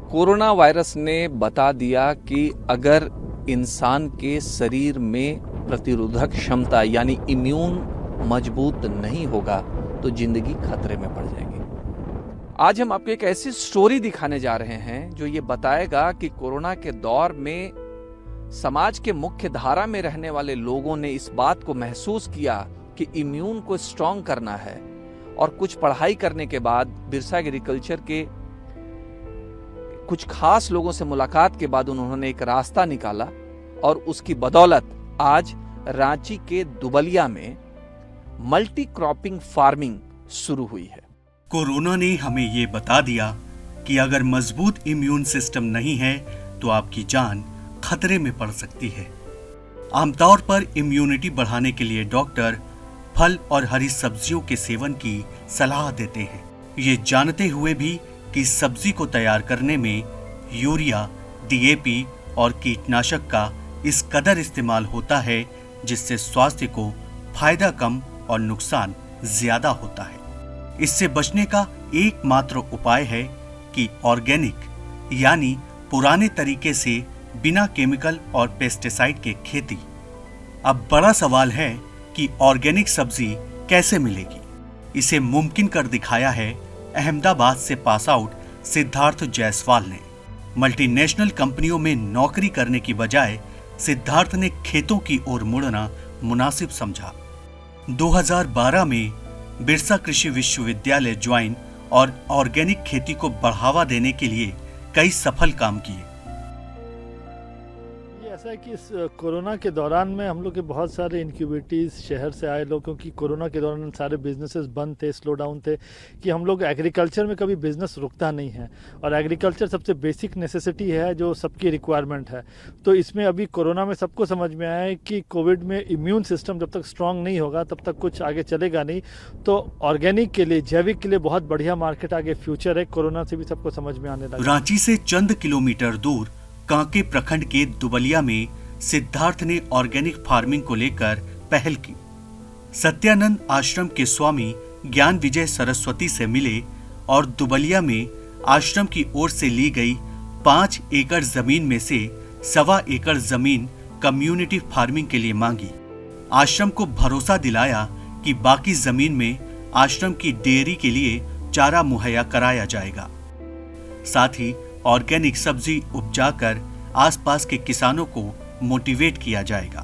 Corona virus ने बता दिया कि अगर इंसान के शरीर में प्रतिरोधक क्षमता यानी इम्यून मजबूत नहीं होगा तो जिंदगी खतरे में पड़ जाएगी। आज हम आपको एक ऐसी स्टोरी दिखाने जा रहे हैं जो ये बताएगा कि कोरोना के दौर में समाज के मुख्य धारा में रहने वाले लोगों ने इस बात को महसूस किया कि इम्यून को स्ट्रांग करना है, और कुछ पढ़ाई करने के बाद बिरसा एग्रीकल्चर के कुछ खास लोगों से मुलाकात के बाद उन्होंने एक रास्ता निकाला और उसकी बदौलत आज रांची के दुबलिया में मल्टी क्रॉपिंग फार्मिंग शुरू हुई है। कोरोना ने हमें ये बता दिया कि अगर मजबूत इम्यून सिस्टम नहीं है तो आपकी जान खतरे में पड़ सकती है। आमतौर पर इम्यूनिटी बढ़ाने के लिए डॉक्टर फल और हरी सब्जियों के सेवन की सलाह देते हैं, ये जानते हुए भी कि सब्जी को तैयार करने में यूरिया, डीएपी और कीटनाशक का इस कदर इस्तेमाल होता है जिससे स्वास्थ्य को फायदा कम और नुकसान ज्यादा होता है। इससे बचने का एकमात्र उपाय है कि ऑर्गेनिक यानी पुराने तरीके से बिना केमिकल और पेस्टिसाइड के खेती। अब बड़ा सवाल है कि ऑर्गेनिक सब्जी कैसे मिलेगी। इसे मुमकिन कर दिखाया है अहमदाबाद से पास आउट सिद्धार्थ जायसवाल ने। मल्टीनेशनल कंपनियों में नौकरी करने की बजाय सिद्धार्थ ने खेतों की ओर मुड़ना मुनासिब समझा। 2012 में बिरसा कृषि विश्वविद्यालय ज्वाइन और ऑर्गेनिक खेती को बढ़ावा देने के लिए कई सफल काम किए। ऐसा है कि इस कोरोना के दौरान में हम लोग के बहुत सारे इनक्यूबेटर्स शहर से आए लोग, क्योंकि कोरोना के दौरान सारे बिजनेसेस बंद थे, स्लो डाउन थे, कि हम लोग एग्रीकल्चर में कभी बिजनेस रुकता नहीं है और एग्रीकल्चर सबसे बेसिक नेसेसिटी है जो सबकी रिक्वायरमेंट है। तो इसमें अभी कोरोना में सबको समझ में आया है कि कोविड में इम्यून सिस्टम जब तक स्ट्रांग नहीं होगा तब तक कुछ आगे चलेगा नहीं। तो ऑर्गेनिक के लिए, जैविक के लिए बहुत बढ़िया मार्केट आगे फ्यूचर है। कोरोना से भी सबको समझ में आने लगा। रांची से चंद किलोमीटर दूर कांके प्रखंड के दुबलिया में सिद्धार्थ ने ऑर्गेनिक फार्मिंग को लेकर पहल की। सत्यानंद आश्रम के स्वामी ज्ञान विजय सरस्वती से मिले और दुबलिया में आश्रम की ओर से ली गई 5 एकड़ जमीन में से 1.25 एकड़ जमीन कम्युनिटी फार्मिंग के लिए मांगी। आश्रम को भरोसा दिलाया कि बाकी जमीन में आश्रम की डेयरी के लिए चारा मुहैया कराया जाएगा। साथ ही ऑर्गेनिक सब्जी उपजाकर आसपास के किसानों को मोटिवेट किया जाएगा।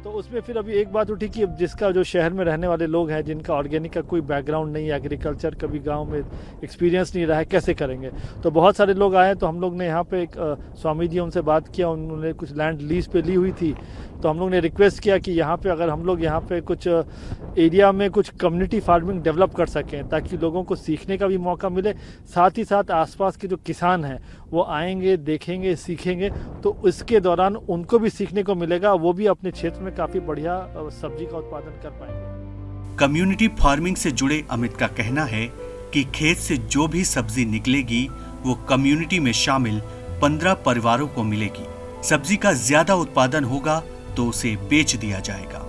तो उसमें फिर अभी एक बात उठी कि जिसका जो शहर में रहने वाले लोग हैं जिनका ऑर्गेनिक का कोई बैकग्राउंड नहीं है, एग्रीकल्चर कभी गांव में एक्सपीरियंस नहीं रहा है, कैसे करेंगे। तो बहुत सारे लोग आए, तो हम लोग ने यहाँ पे एक स्वामी जी उनसे बात किया, उन्होंने कुछ लैंड लीज पे ली हुई थी। तो हम लोग ने रिक्वेस्ट किया कि यहाँ पे अगर हम लोग यहाँ पे कुछ एरिया में कुछ कम्युनिटी फार्मिंग डेवलप कर सकें ताकि लोगों को सीखने का भी मौका मिले, साथ ही साथ आसपास के जो किसान हैं वो आएंगे, देखेंगे, सीखेंगे, तो इसके दौरान उनको भी सीखने को मिलेगा, वो भी अपने क्षेत्र में काफ़ी बढ़िया सब्जी का उत्पादन कर पाएंगे। कम्युनिटी फार्मिंग से जुड़े अमित का कहना है कि खेत से जो भी सब्जी निकलेगी वो कम्युनिटी में शामिल 15 परिवारों को मिलेगी। सब्जी का ज्यादा उत्पादन होगा तो उसे बेच दिया जाएगा।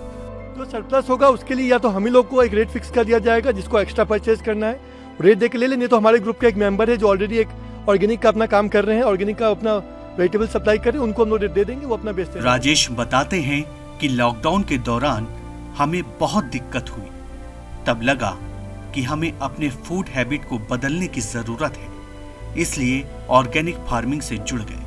जो सरप्लस होगा उसके लिए या तो हम ही लोग को एक रेट फिक्स कर दिया जाएगा, जिसको एक्स्ट्रा परचेज करना है रेट दे के ले लेंगे। तो हमारे ग्रुप का एक मेंबर है जो ऑलरेडी एक ऑर्गेनिक का अपना काम कर रहे हैं, ऑर्गेनिक का अपना वेजिटेबल सप्लाई कर रहे हैं, उनको हम लोग रेट दे देंगे, वो अपना बेचते हैं। राजेश बताते हैं कि लॉकडाउन के दौरान हमें बहुत दिक्कत हुई, तब लगा कि हमें अपने फूड हैबिट को बदलने की जरूरत है, इसलिए ऑर्गेनिक फार्मिंग से जुड़ गए।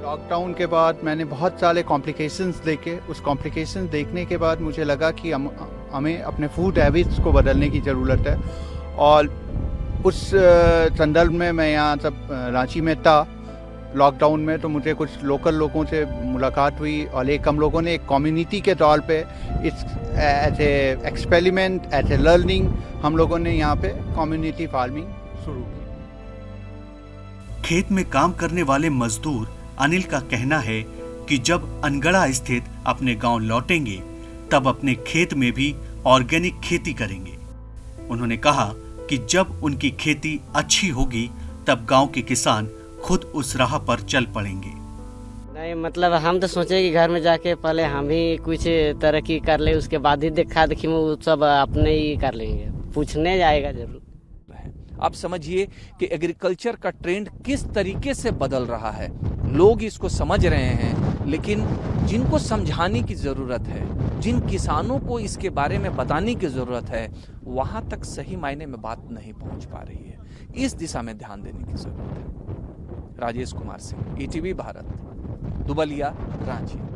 लॉकडाउन के बाद मैंने बहुत सारे कॉम्प्लिकेशंस देखे। उस कॉम्प्लिकेशंस देखने के बाद मुझे लगा कि हमें अपने फूड हैबिट्स को बदलने की ज़रूरत है। और उस संदर्भ में मैं यहाँ सब रांची में था लॉकडाउन में, तो मुझे कुछ लोकल लोगों से मुलाकात हुई और एक हम लोगों ने एक कम्युनिटी के तौर पे इस as a experiment, as a learning हम लोगों ने यहाँ पे कम्युनिटी फार्मिंग शुरू की। खेत में काम करने वाले मजदूर अनिल का कहना है कि जब अनगढ़ा स्थित अपने गांव लौटेंगे तब अपने खेत में भी ऑर्गेनिक खेती करेंगे। उन्होंने कहा कि जब उनकी खेती अच्छी होगी तब गांव के किसान खुद उस राह पर चल पड़ेंगे। नहीं, मतलब हम तो सोचे कि घर में जाके पहले हम ही कुछ तरक्की कर ले, उसके बाद ही देखा देखी वो सब अपने ही कर लेंगे। पूछने जाएगा जरूर। आप समझिए कि एग्रीकल्चर का ट्रेंड किस तरीके से बदल रहा है। लोग इसको समझ रहे हैं, लेकिन जिनको समझाने की ज़रूरत है, जिन किसानों को इसके बारे में बताने की ज़रूरत है, वहाँ तक सही मायने में बात नहीं पहुँच पा रही है। इस दिशा में ध्यान देने की ज़रूरत है। राजेश कुमार सिंह, ETV भारत, दुबलिया, रांची।